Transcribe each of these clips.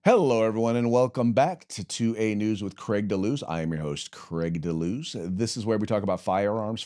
Hello, everyone, and welcome back to 2A News with Craig DeLuz. I am your host, Craig DeLuz. This is where we talk about firearms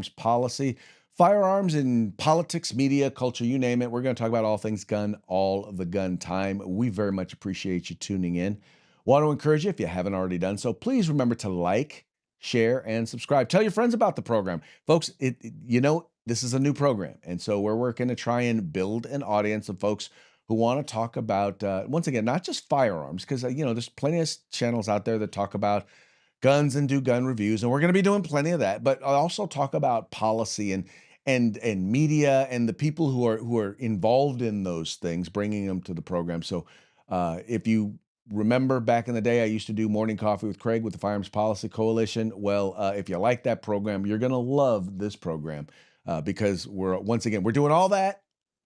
policy, firearms in politics, media, culture, you name it. We're going to talk about all things gun, all the gun time. We very much appreciate you tuning in. Want to encourage you, if you haven't already done so, please remember to like, share, and subscribe. Tell your friends about the program. Folks, this is a new program, and so we're working to try and build an audience of folks who want to talk about, once again, not just firearms, because, there's plenty of channels out there that talk about guns and do gun reviews, and we're going to be doing plenty of that, but I'll also talk about policy and media and the people who are involved in those things, bringing them to the program. So if you remember back in the day, I used to do Morning Coffee with Craig with the Firearms Policy Coalition. Well, if you like that program, you're going to love this program because we're doing all that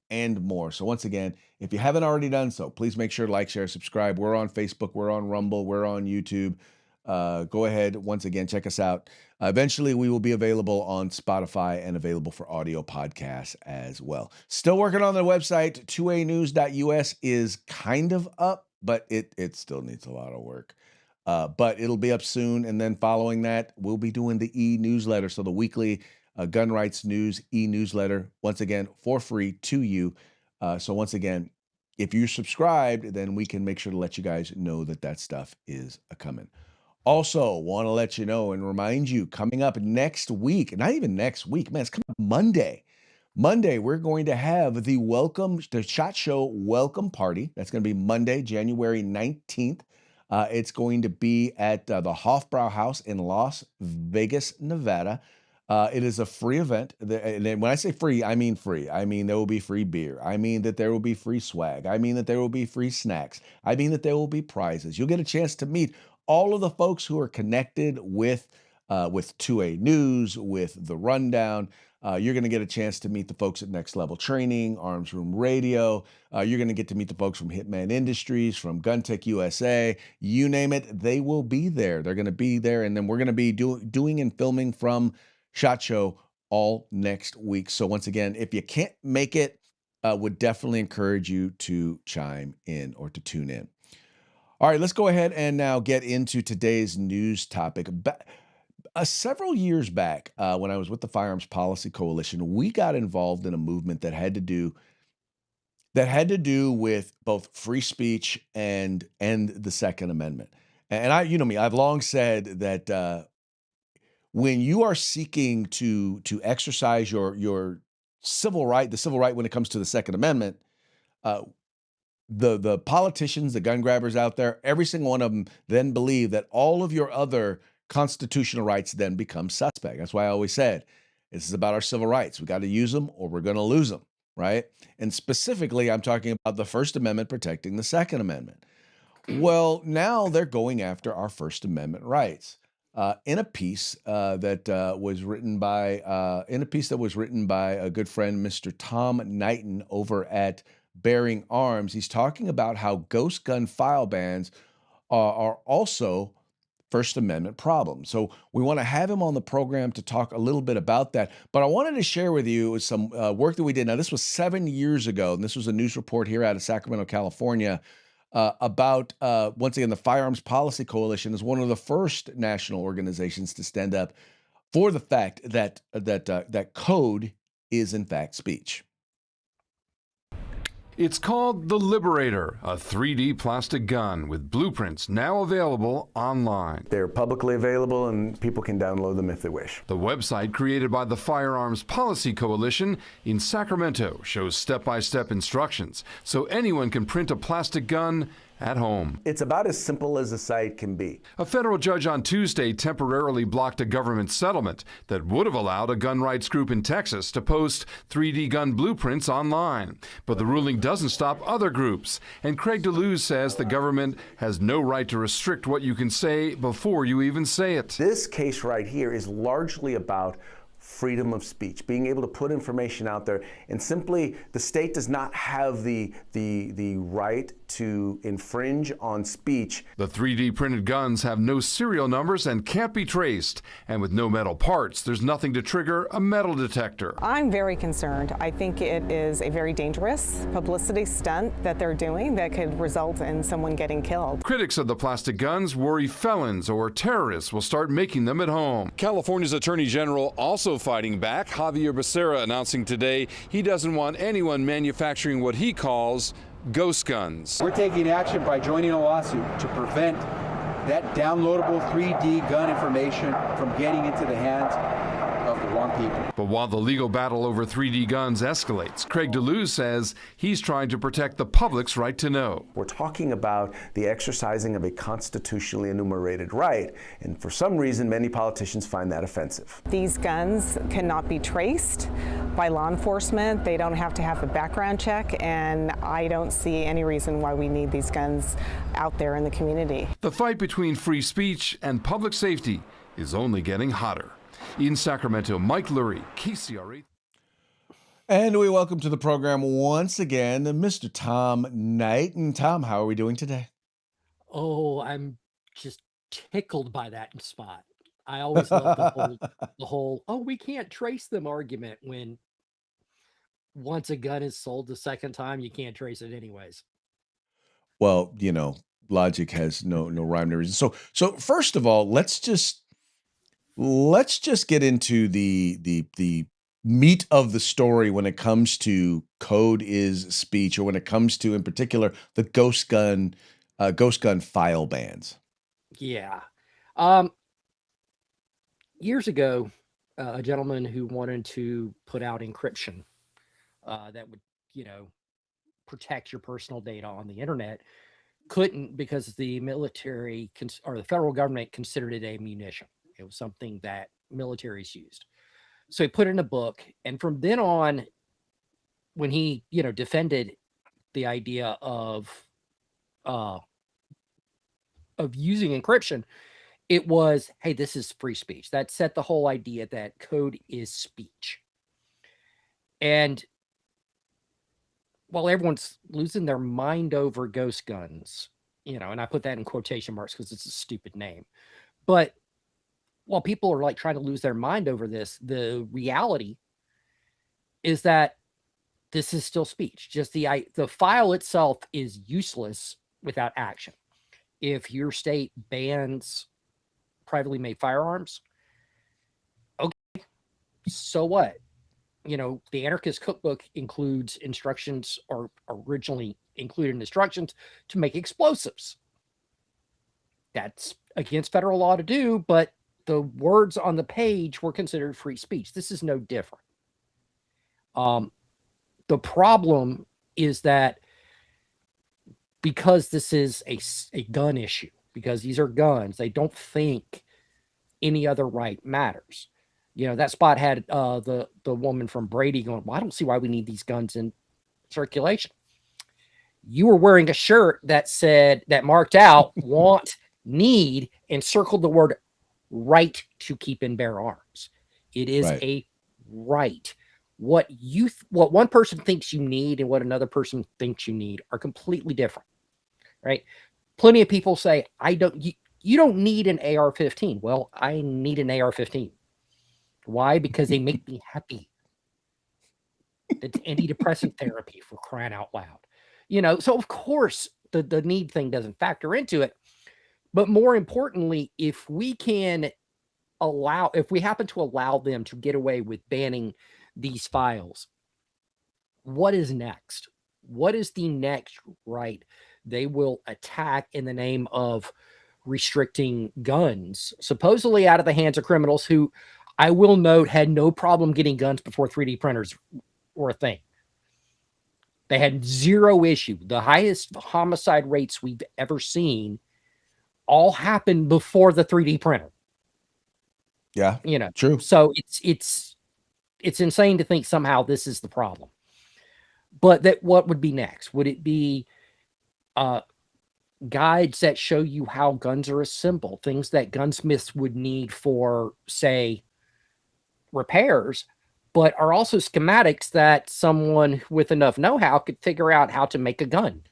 and more. So once again, if you haven't already done so, please make sure to like, share, subscribe. We're on Facebook, we're on Rumble, we're on YouTube. Go ahead, once again, check us out. Eventually, we will be available on Spotify and available for audio podcasts as well. Still working on the website. 2anews.us is kind of up, but it still needs a lot of work. But it'll be up soon. And then following that, we'll be doing the e-newsletter. So the weekly gun rights news e-newsletter, once again, for free to you. So once again, if you're subscribed, then we can make sure to let you guys know that stuff is coming. Also, want to let you know and remind you, coming up next week, not even next week, man, it's coming up Monday. Monday, we're going to have the SHOT Show welcome party. That's going to be Monday, January 19th. It's going to be at the Hofbrau House in Las Vegas, Nevada. It is a free event. And when I say free, I mean free. I mean, there will be free beer. I mean that there will be free swag. I mean that there will be free snacks. I mean that there will be prizes. You'll get a chance to meet all of the folks who are connected with 2A News, with The Rundown. You're going to get a chance to meet the folks at Next Level Training, Arms Room Radio. You're going to get to meet the folks from Hitman Industries, from Gun Tech USA. You name it, they will be there. They're going to be there. And then we're going to be doing and filming from SHOT Show all next week. So once again, if you can't make it, would definitely encourage you to chime in or to tune in. All right, let's go ahead and now get into today's news topic. Several years back, when I was with the Firearms Policy Coalition, we got involved in a movement that had to do with both free speech and the Second Amendment. And I, you know me, I've long said that when you are seeking to exercise your civil right, the civil right when it comes to the Second Amendment, the politicians, the gun grabbers out there, every single one of them then believe that all of your other constitutional rights then become suspect. That's why I always said, this is about our civil rights. We got to use them or we're going to lose them, right? And specifically, I'm talking about the First Amendment protecting the Second Amendment. Well, now they're going after our First Amendment rights. In a piece that was written by a good friend, Mr. Tom Knighton, over at Bearing Arms, he's talking about how ghost gun file bans are also First Amendment problems. So we want to have him on the program to talk a little bit about that. But I wanted to share with you some work that we did. Now, this was 7 years ago, and this was a news report here out of Sacramento, California, about, once again, the Firearms Policy Coalition is one of the first national organizations to stand up for the fact that code is, in fact, speech. It's called the Liberator, a 3D plastic gun with blueprints now available online. They're publicly available and people can download them if they wish. The website created by the Firearms Policy Coalition in Sacramento shows step-by-step instructions so anyone can print a plastic gun at home. It's about as simple as the site can be. A federal judge on Tuesday temporarily blocked a government settlement that would have allowed a gun rights group in Texas to post 3D gun blueprints online. But the ruling doesn't stop other groups. And Craig DeLuz says the government has no right to restrict what you can say before you even say it. This case right here is largely about freedom of speech, being able to put information out there, and simply the state does not have the right to infringe on speech. The 3D printed guns have no serial numbers and can't be traced. And with no metal parts, there's nothing to trigger a metal detector. I'm very concerned. I think it is a very dangerous publicity stunt that they're doing that could result in someone getting killed. Critics of the plastic guns worry felons or terrorists will start making them at home. California's Attorney General also fighting back. Javier Becerra announcing today he doesn't want anyone manufacturing what he calls ghost guns. We're taking action by joining a lawsuit to prevent that downloadable 3D gun information from getting into the hands of the wrong people. But while the legal battle over 3D guns escalates, Craig DeLuz says he's trying to protect the public's right to know. We're talking about the exercising of a constitutionally enumerated right, and for some reason, many politicians find that offensive. These guns cannot be traced by law enforcement. They don't have to have a background check, and I don't see any reason why we need these guns out there in the community. The fight between free speech and public safety is only getting hotter. In Sacramento, Mike Lurie, KCRA. And we welcome to the program once again Mr. Tom Knighton. Tom, how are we doing today? Oh, I'm just tickled by that spot. I always love the whole oh, we can't trace them argument when once a gun is sold the second time, you can't trace it anyways. Well, logic has no rhyme or reason. So first of all, let's just get into the meat of the story when it comes to code is speech, or when it comes to, in particular, the ghost gun file bans. Yeah. Years ago, a gentleman who wanted to put out encryption that would, protect your personal data on the internet couldn't, because the military or the federal government considered it a munition. It was something that militaries used. So he put it in a book. And from then on, when he, defended the idea of using encryption, it was, hey, this is free speech. That set the whole idea that code is speech. And while everyone's losing their mind over ghost guns, and I put that in quotation marks because it's a stupid name, but while people are like trying to lose their mind over this, the reality is that this is still speech. Just the file itself is useless without action. If your state bans privately made firearms, okay, so what? The Anarchist Cookbook includes instructions, or originally included instructions to make explosives. That's against federal law to do, but the words on the page were considered free speech. This is no different. The problem is that because this is a gun issue, because these are guns, they don't think any other right matters. That spot had the woman from Brady going, well, I don't see why we need these guns in circulation. You were wearing a shirt that marked out want, need, and circled the word right to keep and bear arms. It is Right. a right. What one person thinks you need and what another person thinks you need are completely different, right? Plenty of people say, you don't need an AR-15. Well, I need an AR-15. Why? Because they make me happy. It's antidepressant therapy, for crying out loud. So of course the need thing doesn't factor into it. But more importantly, if we happen to allow them to get away with banning these files, what is next? What is the next right they will attack in the name of restricting guns, supposedly out of the hands of criminals who, I will note, had no problem getting guns before 3D printers were a thing. They had zero issue. The highest homicide rates we've ever seen all happened before the 3D printer. Yeah, true. So it's insane to think somehow this is the problem. But what would be next? Would it be guides that show you how guns are assembled, things that gunsmiths would need for, say, repairs, but are also schematics that someone with enough know-how could figure out how to make a gun?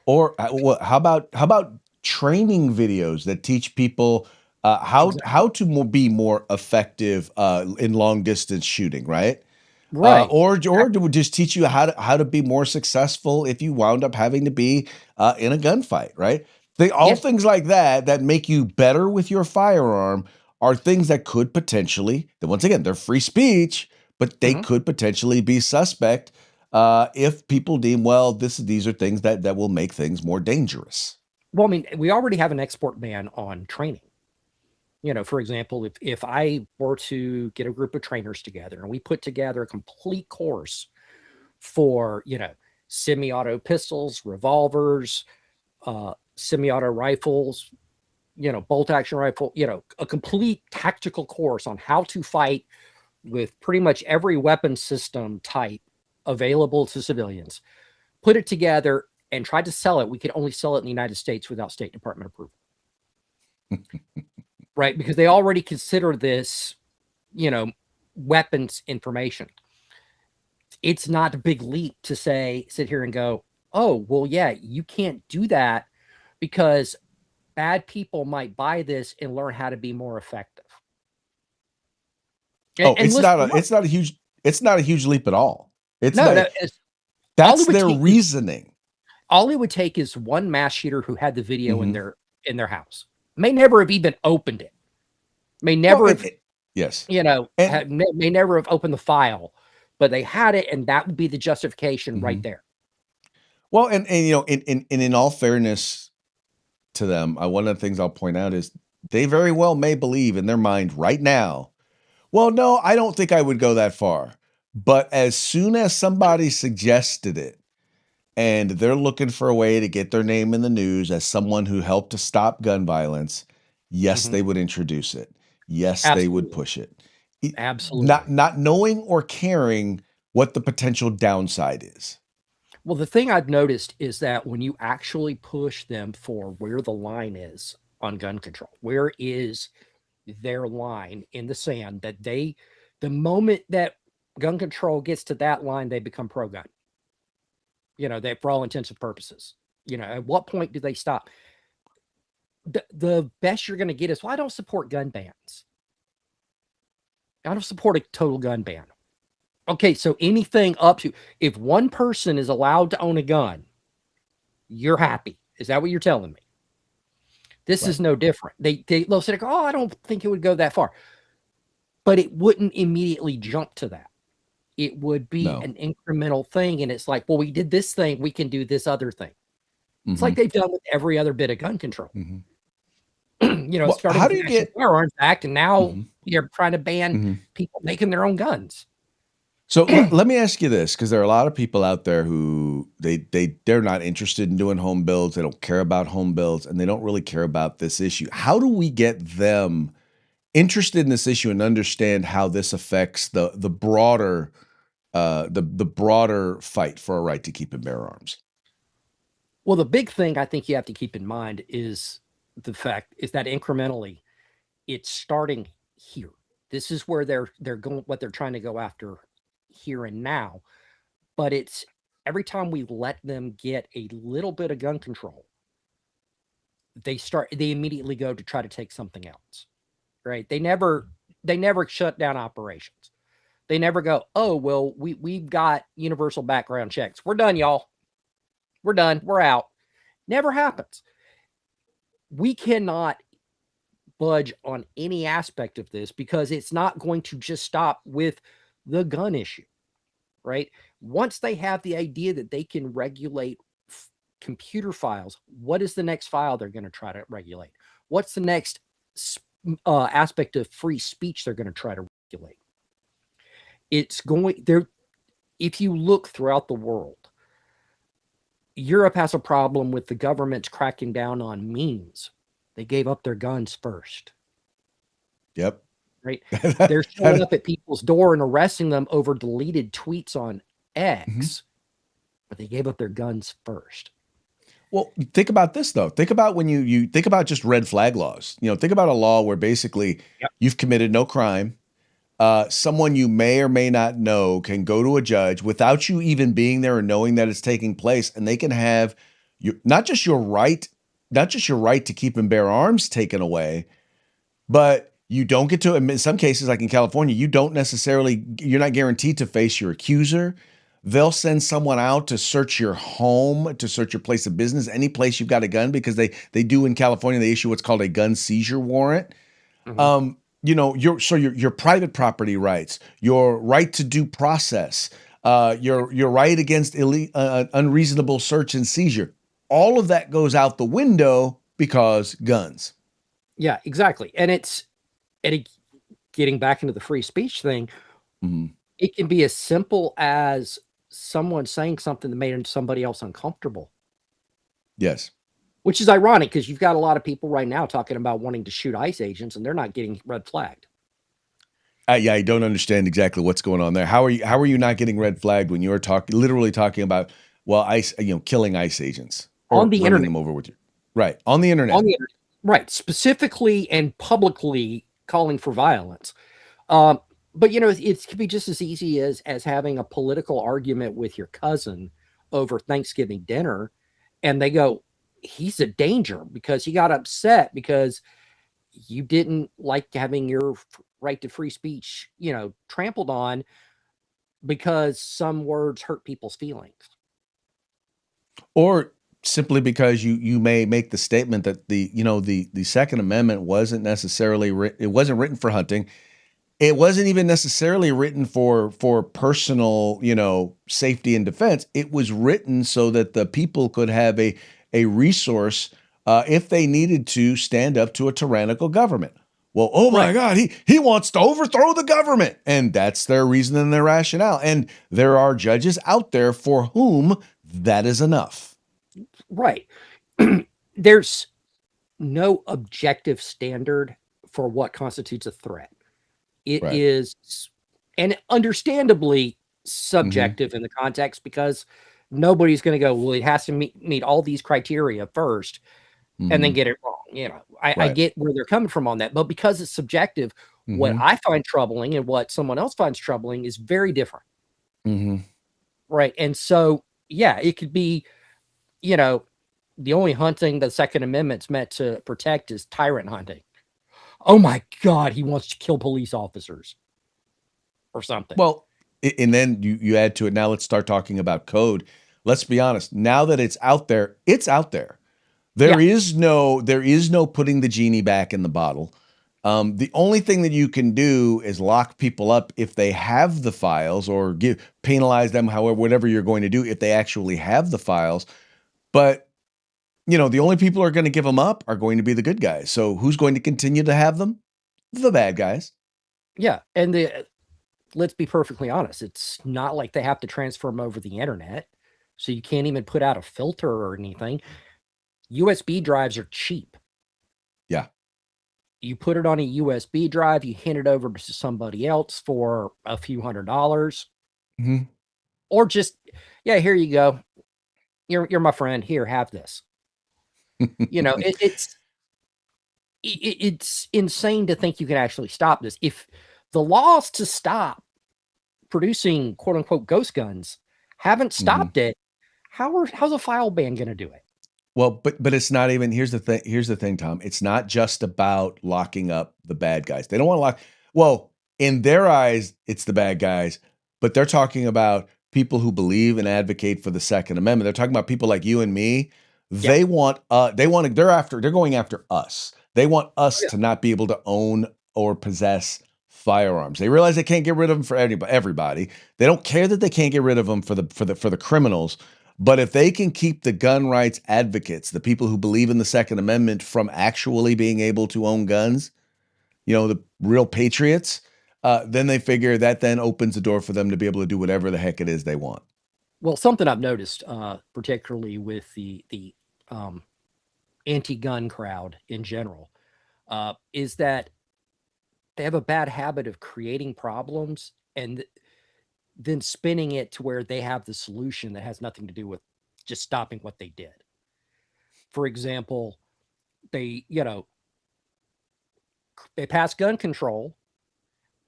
Or how about training videos that teach people Exactly. how to be more effective in long distance shooting, right? Right. Or to just teach you how to be more successful if you wound up having to be in a gunfight, right? All Yeah. things like that that make you better with your firearm are things that could potentially, that once again, they're free speech, but they Mhm. could potentially be suspect if people deem, well, these are things that will make things more dangerous. Well, I mean, we already have an export ban on training. For example, if I were to get a group of trainers together and we put together a complete course for, semi-auto pistols, revolvers, semi-auto rifles, bolt action rifle, a complete tactical course on how to fight with pretty much every weapon system type available to civilians, put it together and tried to sell it. We could only sell it in the United States without State Department approval, right? Because they already consider this, weapons information. It's not a big leap to sit here and go, oh, well, yeah, you can't do that because bad people might buy this and learn how to be more effective. Oh, And listen, it's not a huge leap at all. It's no, not no, all that's it would their take is reasoning. all it would take is one mass shooter who had the video in Mhm. their house. May never have even opened it. May Well, never have, yes. And may never have opened the file, but they had it, and that would be the justification right mhm. there. Well, and in all fairness to them, one of the things I'll point out is they very well may believe in their mind right now, well, no, I don't think I would go that far. But as soon as somebody suggested it and they're looking for a way to get their name in the news as someone who helped to stop gun violence, yes, Mhm. they would introduce it. Yes, they would Absolutely. push it. E- Not Absolutely. not knowing or caring what the potential downside is. Well, the thing I've noticed is that when you actually push them for where the line is on gun control, where is their line in the sand, the moment that gun control gets to that line, they become pro gun. They, for all intents and purposes, at what point do they stop? The best you're going to get is, well, I don't support gun bans. I don't support a total gun ban. Okay, so anything up to, if one person is allowed to own a gun, you're happy. Is that what you're telling me? This Right. is no different. They'll say, oh, I don't think it would go that far. But it wouldn't immediately jump to that. It would be No. an incremental thing. And it's like, well, we did this thing, we can do this other thing. It's like Mhm. they've done with every other bit of gun control. Mhm. Well, Starting how with do the you National get Firearms Act, and now Mhm. you're trying to ban Mhm. people making their own guns. So let me ask you this, because there are a lot of people out there who they're not interested in doing home builds. They don't care about home builds, and they don't really care about this issue. How do we get them interested in this issue and understand how this affects the broader the broader fight for a right to keep and bear arms? Well, the big thing I think you have to keep in mind is the fact is that incrementally it's starting here. This is where they're going, what they're trying to go after here and now. But it's every time we let them get a little bit of gun control, they immediately go to try to take something else. Right? They never shut down operations. They never go, oh well, we've got universal background checks. We're done, y'all. We're done. We're out. Never happens. We cannot budge on any aspect of this because it's not going to just stop with the gun issue, right? Once they have the idea that they can regulate computer files, what is the next file they're going to try to regulate? What's the next aspect of free speech they're going to try to regulate? It's going there. If you look throughout the world, Europe has a problem with the government's cracking down on memes. They gave up their guns first. Yep. Right? They're showing That- up at people's door and arresting them over deleted tweets on Mhm. X, but they gave up their guns first. Well, think about this though. Think about when you think about just red flag laws. Think about a law where basically Yep. you've committed no crime. Someone you may or may not know can go to a judge without you even being there or knowing that it's taking place, and they can have not just your right to keep and bear arms taken away, but you don't get to, in some cases, like in California, you're not guaranteed to face your accuser. They'll send someone out to search your home, to search your place of business, any place you've got a gun, because they do in California, they issue what's called a gun seizure warrant. Your private property rights, your right to due process, your right against unreasonable search and seizure, all of that goes out the window because guns. Yeah, exactly. Getting back into the free speech thing, it can be as simple as someone saying something that made somebody else uncomfortable. Yes. Which is ironic because you've got a lot of people right now talking about wanting to shoot ICE agents and they're not getting red flagged. Yeah, I don't understand exactly what's going on there. How are you not getting red flagged when you're literally talking about, well, ICE, killing ICE agents or on the running internet? them over with you? Right. On the internet. Right. Specifically and publicly calling for violence. But it could be just as easy as having a political argument with your cousin over Thanksgiving dinner, and they go, he's a danger because he got upset because you didn't like having your right to free speech, trampled on because some words hurt people's feelings. Or simply because you may make the statement that the Second Amendment wasn't necessarily it wasn't written for hunting. It wasn't even necessarily written for personal, safety and defense. It was written so that the people could have a resource if they needed to stand up to a tyrannical government. Well, oh my God, he wants to overthrow the government. And that's their reason and their rationale. And there are judges out there for whom that is enough. Right. There's no objective standard for what constitutes a threat. It is, and understandably subjective in the context, because nobody's going to go, well, it has to meet all these criteria first and then get it wrong. I get where they're coming from on that, but because it's subjective, what I find troubling and what someone else finds troubling is very different. Right. And so, yeah, it could be, the only hunting the Second Amendment's meant to protect is tyrant hunting. Oh my God, he wants to kill police officers or something. Well, and then you add to it. Now let's start talking about code. Let's be honest. Now that it's out there, it's out there. There is no putting the genie back in the bottle. The only thing that you can do is lock people up if they have the files, or penalize them, however, whatever you're going to do if they actually have the files. But the only people who are going to give them up are going to be the good guys. So who's going to continue to have them? The bad guys. Yeah. And let's be perfectly honest. It's not like they have to transfer them over the internet. So you can't even put out a filter or anything. USB drives are cheap. Yeah. You put it on a USB drive, you hand it over to somebody else for a few $100s. Or just, here you go. You're my friend. Here, have this. It's insane to think you can actually stop this. If the laws to stop producing quote unquote ghost guns haven't stopped it, how's a file ban going to do it? Well, but it's not even, here's the thing, Tom. It's not just about locking up the bad guys. They don't want to well, in their eyes, it's the bad guys, but they're talking about people who believe and advocate for the Second Amendment. They're talking about people like you and me. They're going after us. They want us to not be able to own or possess firearms. They realize they can't get rid of them for everybody. They don't care that they can't get rid of them for the criminals. But if they can keep the gun rights advocates, the people who believe in the Second Amendment, from actually being able to own guns, the real patriots, then they figure that then opens the door for them to be able to do whatever the heck it is they want. Well, something I've noticed, particularly with the anti-gun crowd in general, is that they have a bad habit of creating problems and then spinning it to where they have the solution that has nothing to do with just stopping what they did. For example, they pass gun control,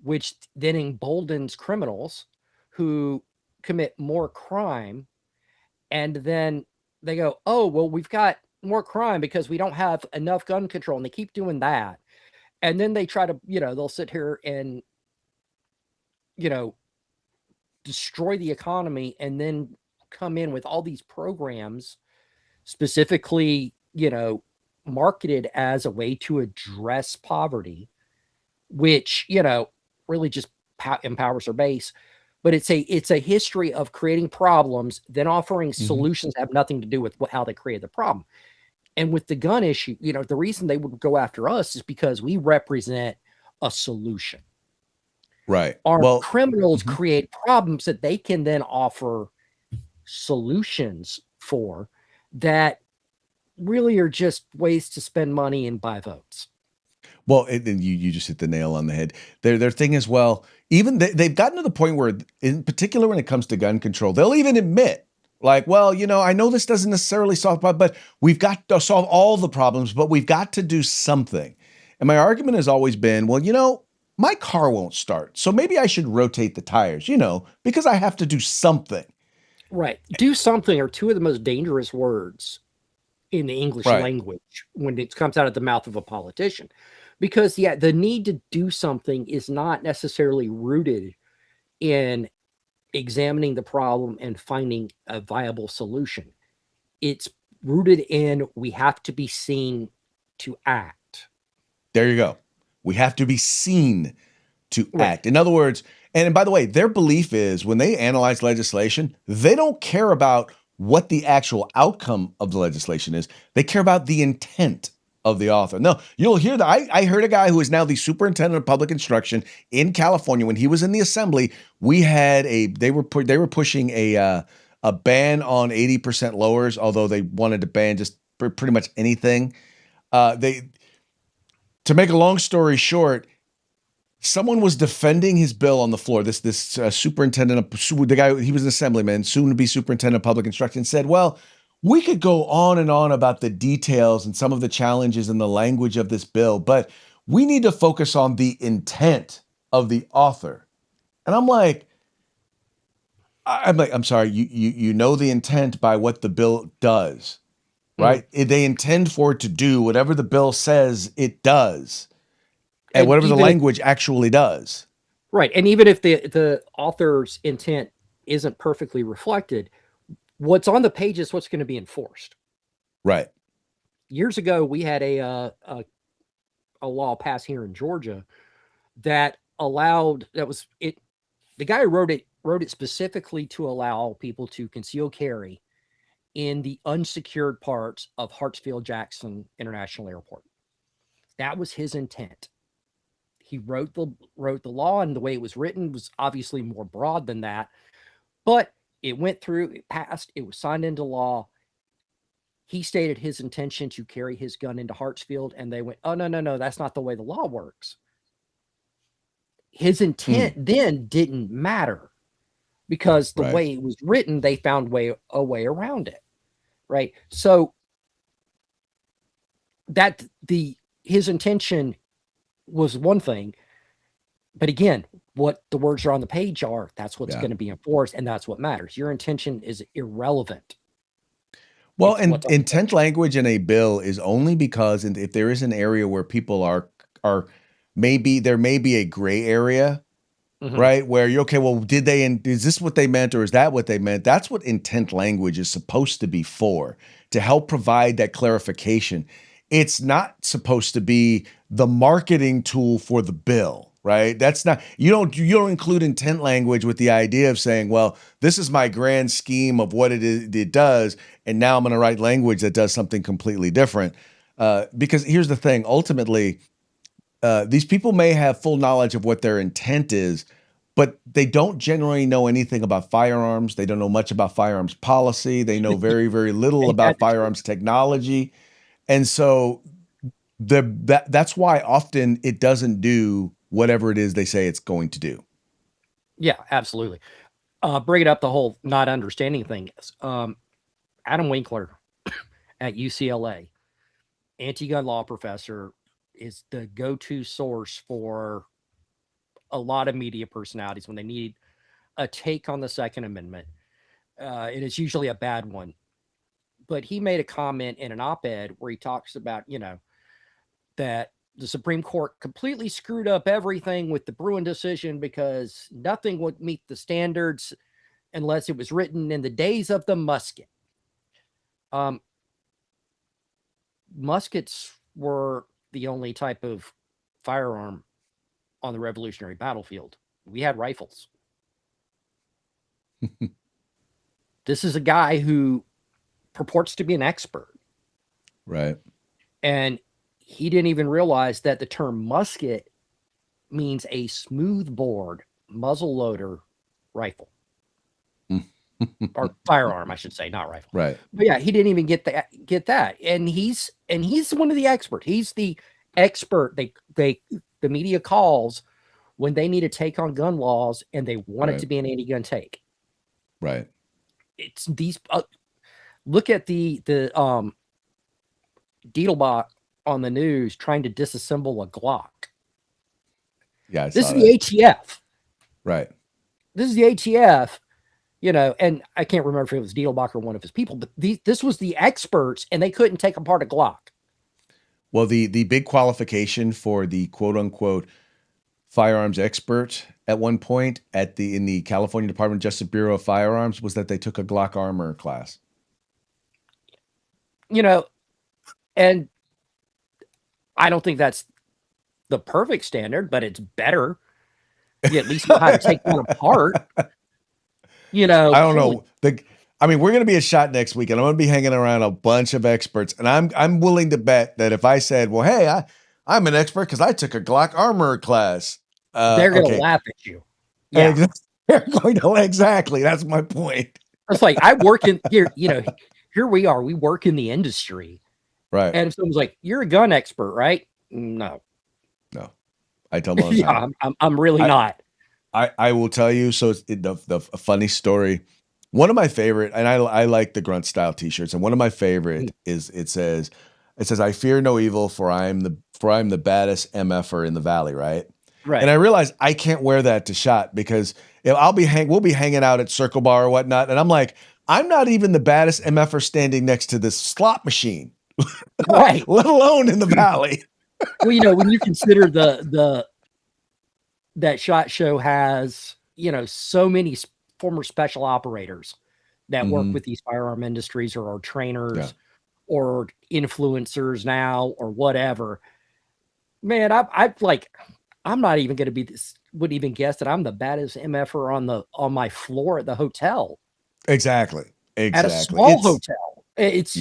which then emboldens criminals who commit more crime, and then they go, oh, well, we've got more crime because we don't have enough gun control. And they keep doing that. And then they try to, they'll sit here and, destroy the economy and then come in with all these programs specifically, marketed as a way to address poverty, which, really just empowers their base. But it's a history of creating problems, then offering solutions that have nothing to do with how they created the problem. And with the gun issue, the reason they would go after us is because we represent a solution. Right. Our criminals create problems that they can then offer solutions for that really are just ways to spend money and buy votes. Well, and you just hit the nail on the head. Their thing is, well, even they've gotten to the point where, in particular, when it comes to gun control, they'll even admit, like, well, I know this doesn't necessarily solve, but we've got to solve all the problems, but we've got to do something. And my argument has always been, well, my car won't start, so maybe I should rotate the tires, because I have to do something. Right. Do something are two of the most dangerous words in the English language when it comes out of the mouth of a politician. Because, the need to do something is not necessarily rooted in examining the problem and finding a viable solution. It's rooted in we have to be seen to act. There you go. We have to be seen to act. In other words, and by the way, their belief is when they analyze legislation, they don't care about what the actual outcome of the legislation is. They care about the intent of the author. No, you'll hear that. I heard a guy who is now the superintendent of public instruction in California. When he was in the assembly, they were pushing a ban on 80% lowers, although they wanted to ban just pretty much anything. To make a long story short, someone was defending his bill on the floor. This superintendent, the guy, he was an assemblyman, soon to be superintendent of public instruction, said, well, we could go on and on about the details and some of the challenges in the language of this bill, but we need to focus on the intent of the author. And I'm like, I'm sorry, you know the intent by what the bill does, right? They intend for it to do whatever the bill says it does. And whatever the language actually does. Right. And even if the author's intent isn't perfectly reflected, what's on the page is what's going to be enforced. Right. Years ago, we had a law passed here in Georgia that allowed, the guy who wrote it specifically to allow people to conceal carry in the unsecured parts of Hartsfield-Jackson International Airport. That was his intent. He wrote the law, and the way it was written was obviously more broad than that, but it went through, it passed, it was signed into law. He stated his intention to carry his gun into Hartsfield, and they went, oh, no, that's not the way the law works. His intent then didn't matter because the way it was written, they found a way around it, right? So his intention was one thing, but again, what the words are on the page are, that's what's going to be enforced, and that's what matters. Your intention is irrelevant. Well, and intent language in a bill is only because if there is an area where people are there may be a gray area, right? Where you're okay, well, is this what they meant or is that what they meant? That's what intent language is supposed to be for, to help provide that clarification. It's not supposed to be the marketing tool for the bill, right? That's not, you don't include intent language with the idea of saying, well, this is my grand scheme of what it does, and now I'm going to write language that does something completely different. Because here's the thing, ultimately, these people may have full knowledge of what their intent is, but they don't generally know anything about firearms. They don't know much about firearms policy. They know very, very little about firearms technology. And so that's why often it doesn't do whatever it is they say it's going to do. Yeah, absolutely. Bringing up the whole not understanding thing. Adam Winkler at UCLA, anti-gun law professor, is the go-to source for a lot of media personalities when they need a take on the Second Amendment. It is usually a bad one. but he made a comment in an op-ed where he talks about, that the Supreme Court completely screwed up everything with the Bruin decision because nothing would meet the standards unless it was written in the days of the musket. Muskets were the only type of firearm on the Revolutionary battlefield. We had rifles. This is a guy who purports to be an expert. Right. And he didn't even realize that the term musket means a smoothbore muzzleloader rifle. Or firearm, I should say, not rifle. Right. But yeah, he didn't even get that. And he's one of the experts. He's the expert the media calls when they need to take on gun laws and they want it to be an anti-gun take. Right. It's these look at the Deedlebach on the news trying to disassemble a Glock. Yeah, this is the ATF. Right. This is the ATF. And I can't remember if it was Deedlebach or one of his people, but this was the experts, and they couldn't take apart a Glock. Well, the big qualification for the quote unquote firearms expert at one point in the California Department of Justice Bureau of Firearms was that they took a Glock armor class. And I don't think that's the perfect standard, but it's better. You at least know how to take one apart. I don't know. We're going to be at SHOT next week, and I'm going to be hanging around a bunch of experts, and I'm willing to bet that if I said, "Well, hey, I'm an expert because I took a Glock armor class," they're going to laugh at you. Yeah, they're going to exactly. That's my point. It's like I work in here. Here we are. We work in the industry, right? And if someone's like, "You're a gun expert, right?" No. I tell them all the time. I'm really not. I will tell you. So the funny story. One of my favorite, and I like the grunt style T-shirts, and one of my favorite is it says, "I fear no evil, for I am the baddest MFer in the valley." Right. Right. And I realized I can't wear that to SHOT because we'll be hanging out at Circle Bar or whatnot, and I'm like, I'm not even the baddest MFer standing next to this slot machine, right? Let alone in the valley. Well, when you consider that SHOT Show has, so many former special operators that work with these firearm industries or are trainers or influencers now or whatever. Man, I'm not even going to be this. Wouldn't even guess that I'm the baddest MFer on my floor at the hotel. Exactly. At a small hotel. It's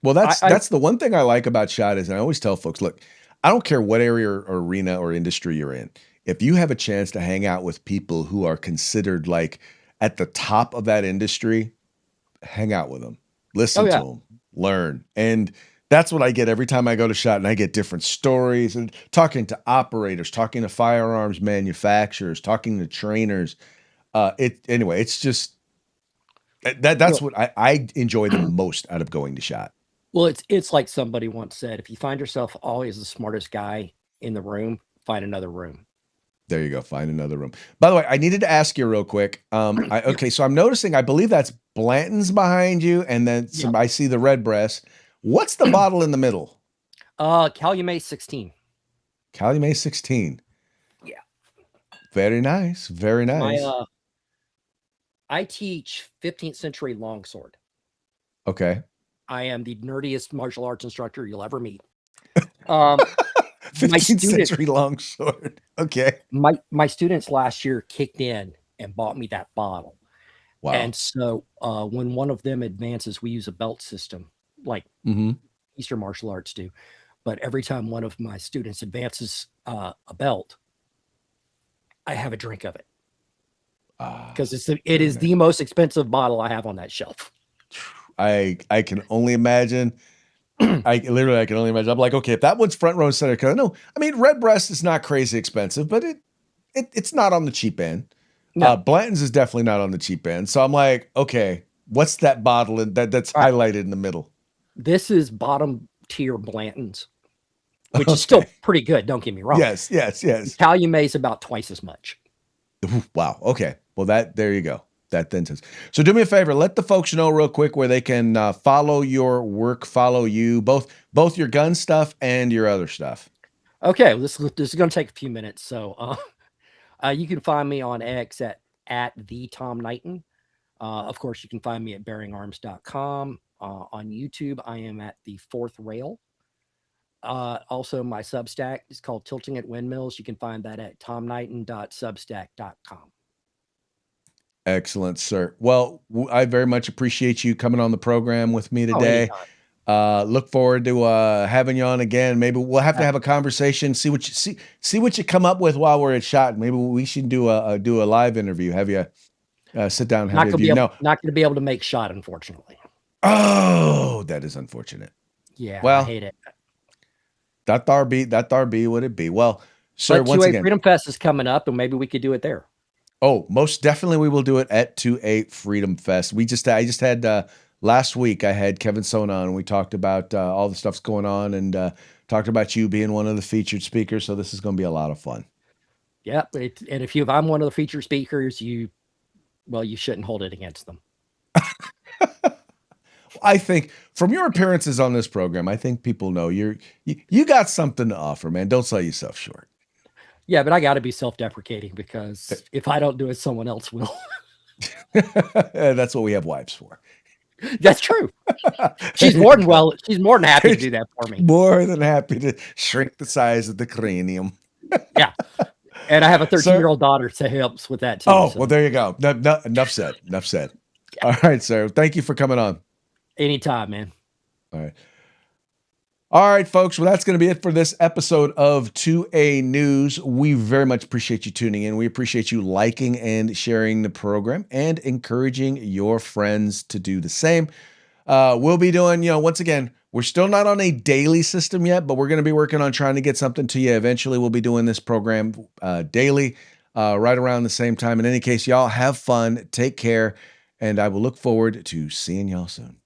Well, that's the one thing I like about SHOT is, and I always tell folks, look, I don't care what area or arena or industry you're in. If you have a chance to hang out with people who are considered like at the top of that industry, hang out with them, listen to them, learn. And that's what I get every time I go to SHOT, and I get different stories and talking to operators, talking to firearms manufacturers, talking to trainers. It's just that's what I enjoy the most out of going to SHOT. Well, it's like somebody once said, if you find yourself always the smartest guy in the room, find another room. There you go. Find another room. By the way, I needed to ask you real quick. So I'm noticing, I believe that's Blanton's behind you, and then I see the red breast. What's the bottle in the middle? Calumet 16. Calumet 16. Yeah. Very nice. Very nice. I teach 15th century longsword. Okay. I am the nerdiest martial arts instructor you'll ever meet. 15th century longsword. Okay. My students last year kicked in and bought me that bottle. Wow. And so when one of them advances, we use a belt system like Eastern martial arts do. But every time one of my students advances a belt, I have a drink of it. Because it is the most expensive bottle I have on that shelf. I can only imagine. I can only imagine. I'm like, okay, if that one's front row center, because Red Breast is not crazy expensive, but it's not on the cheap end. No. Blanton's is definitely not on the cheap end. So I'm like, okay, what's that bottle that's highlighted in the middle? This is bottom tier Blanton's, which is still pretty good. Don't get me wrong. Yes. Calumet's about twice as much. Wow. Okay. Well, there you go. That then says. So do me a favor, let the folks know real quick where they can follow your work, follow you, both your gun stuff and your other stuff. Okay, well, this is going to take a few minutes. So you can find me on X at the Tom Knighton. Of course, you can find me at bearingarms.com. On YouTube, I am at the Fourth Rail. Also, my Substack is called Tilting at Windmills. You can find that at tomknighton.substack.com. Excellent, sir. Well, I very much appreciate you coming on the program with me today. Look forward to having you on again. Maybe we'll have to have a conversation, see what you come up with while we're at SHOT. Maybe we should do a live interview. Have you sit down and have you? No, not going to be able to make SHOT, unfortunately. Oh, that is unfortunate. Yeah, well, I hate it. That there be what it be. Well, sir, but once again, Freedom Fest is coming up, and maybe we could do it there. Oh, most definitely, we will do it at 2A Freedom Fest. I just had last week. I had Kevin Sona on, and we talked about all the stuff's going on, and talked about you being one of the featured speakers. So this is going to be a lot of fun. Yeah, and if I'm one of the featured speakers, you shouldn't hold it against them. I think from your appearances on this program, I think people know you got something to offer, man. Don't sell yourself short. Yeah, but I got to be self-deprecating because if I don't do it, someone else will. That's what we have wives for. That's true. She's more than happy to do that for me. More than happy to shrink the size of the cranium. Yeah. And I have a 13-year-old daughter to help with that too. Oh, well, there you go. No, enough said. Enough said. All right, sir. Thank you for coming on. Anytime, man. All right. All right, folks. Well, that's going to be it for this episode of 2A News. We very much appreciate you tuning in. We appreciate you liking and sharing the program and encouraging your friends to do the same. We'll be doing, once again, we're still not on a daily system yet, but we're going to be working on trying to get something to you. Eventually, we'll be doing this program daily, right around the same time. In any case, y'all have fun, take care, and I will look forward to seeing y'all soon.